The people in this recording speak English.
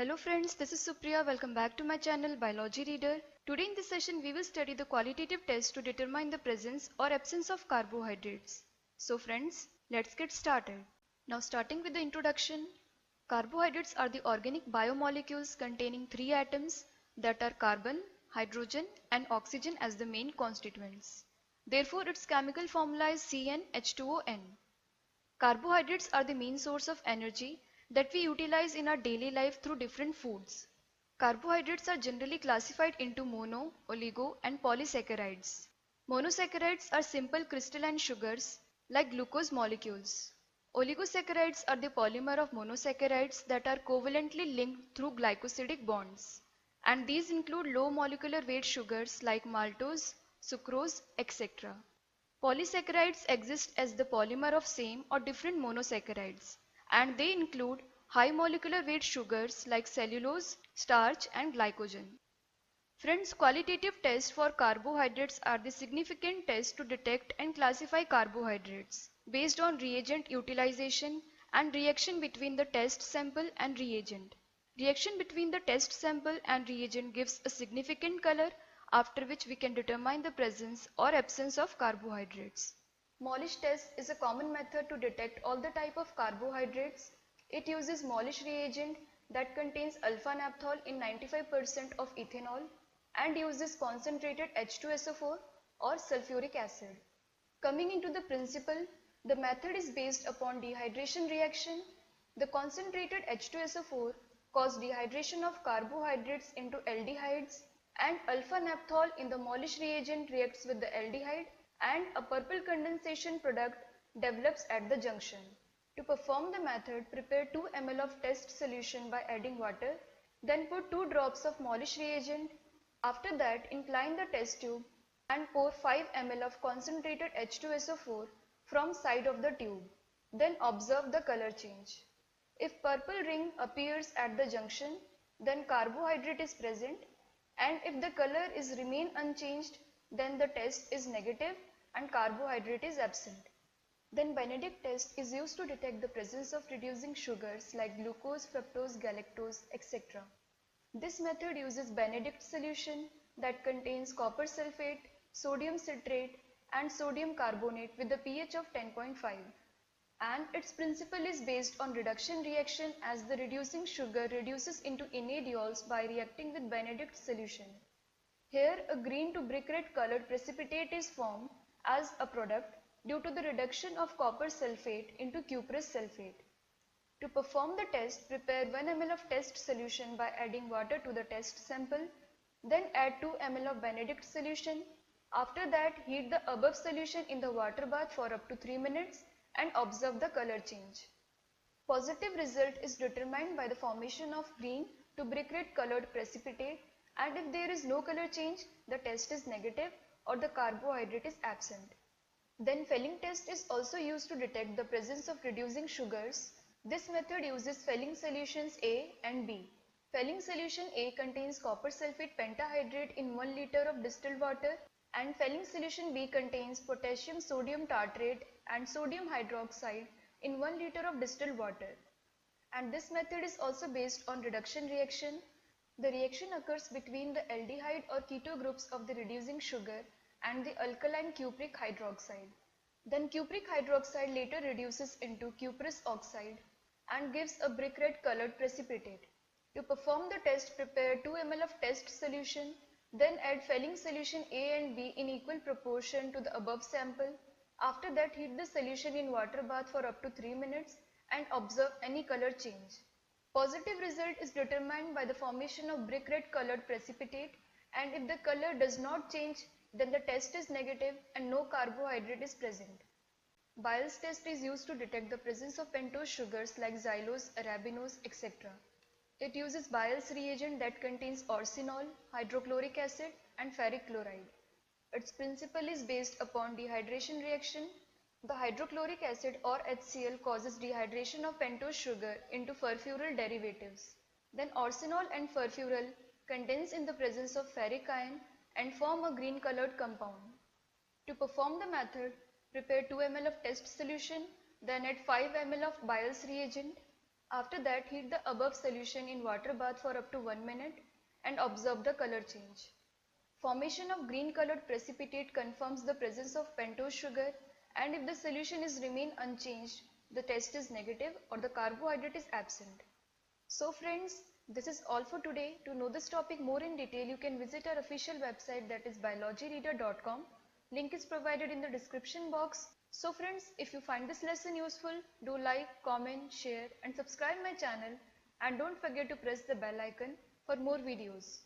Hello friends, this is Supriya. Welcome back to my channel Biology Reader. Today in this session we will study the qualitative test to determine the presence or absence of carbohydrates. So friends, let's get started. Now starting with the introduction, carbohydrates are the organic biomolecules containing three atoms that are carbon, hydrogen and oxygen as the main constituents. Therefore its chemical formula is CnH2ON. Carbohydrates are the main source of energy that we utilize in our daily life through different foods. Carbohydrates are generally classified into mono, oligo and polysaccharides. Monosaccharides are simple crystalline sugars like glucose molecules. Oligosaccharides are the polymer of monosaccharides that are covalently linked through glycosidic bonds. And these include low molecular weight sugars like maltose, sucrose, etc. Polysaccharides exist as the polymer of same or different monosaccharides, and they include high molecular weight sugars like cellulose, starch and glycogen. Friends, qualitative tests for carbohydrates are the significant tests to detect and classify carbohydrates based on reagent utilization and reaction between the test sample and reagent. Reaction between the test sample and reagent gives a significant color after which we can determine the presence or absence of carbohydrates. Molish test is a common method to detect all the type of carbohydrates. It uses Molish reagent that contains alpha-naphthol in 95% of ethanol and uses concentrated H2SO4 or sulfuric acid. Coming into the principle, the method is based upon dehydration reaction. The concentrated H2SO4 cause dehydration of carbohydrates into aldehydes, and alpha-naphthol in the Molish reagent reacts with the aldehyde and a purple condensation product develops at the junction. To perform the method, prepare 2 ml of test solution by adding water, then put 2 drops of Molish reagent. After that, incline the test tube and pour 5 ml of concentrated H2SO4 from side of the tube. Then observe the color change. If purple ring appears at the junction, then carbohydrate is present, and if the color is remain unchanged, then the test is negative and carbohydrate is absent. Then Benedict test is used to detect the presence of reducing sugars like glucose, fructose, galactose, etc. This method uses Benedict solution that contains copper sulfate, sodium citrate and sodium carbonate with a pH of 10.5, and its principle is based on reduction reaction as the reducing sugar reduces into enadiols by reacting with Benedict solution. Here a green to brick red colored precipitate is formed as a product due to the reduction of copper sulfate into cuprous sulfate. To perform the test, prepare 1 ml of test solution by adding water to the test sample, then add 2 ml of Benedict solution. After that, heat the above solution in the water bath for up to 3 minutes and observe the color change. Positive result is determined by the formation of green to brick red colored precipitate, and if there is no color change, the test is negative or the carbohydrate is absent. Then Fehling test is also used to detect the presence of reducing sugars. This method uses Fehling solutions A and B. Fehling solution A contains copper sulfate pentahydrate in 1 liter of distilled water, and Fehling solution B contains potassium sodium tartrate and sodium hydroxide in 1 liter of distilled water. And this method is also based on reduction reaction. The reaction occurs between the aldehyde or keto groups of the reducing sugar and the alkaline cupric hydroxide. Then cupric hydroxide later reduces into cuprous oxide and gives a brick red colored precipitate. To perform the test, prepare 2 ml of test solution, then add Fehling solution A and B in equal proportion to the above sample. After that, heat the solution in water bath for up to 3 minutes and observe any color change. Positive result is determined by the formation of brick red colored precipitate, and if the color does not change, then the test is negative and no carbohydrate is present. Biles test is used to detect the presence of pentose sugars like xylose, arabinose, etc. It uses Biles reagent that contains orsinol, hydrochloric acid and ferric chloride. Its principle is based upon dehydration reaction. The hydrochloric acid or HCl causes dehydration of pentose sugar into furfural derivatives. Then orsinol and furfural condense in the presence of ferric ion and form a green colored compound. To perform the method, prepare 2 ml of test solution, then add 5 ml of Biles reagent. After that, heat the above solution in water bath for up to 1 minute and observe the color change. Formation of green colored precipitate confirms the presence of pentose sugar, and if the solution is remain unchanged, the test is negative or the carbohydrate is absent. So friends, this is all for today. To know this topic more in detail, you can visit our official website, that is biologyreader.com. Link is provided in the description box. So friends, if you find this lesson useful, do like, comment, share and subscribe my channel, and don't forget to press the bell icon for more videos.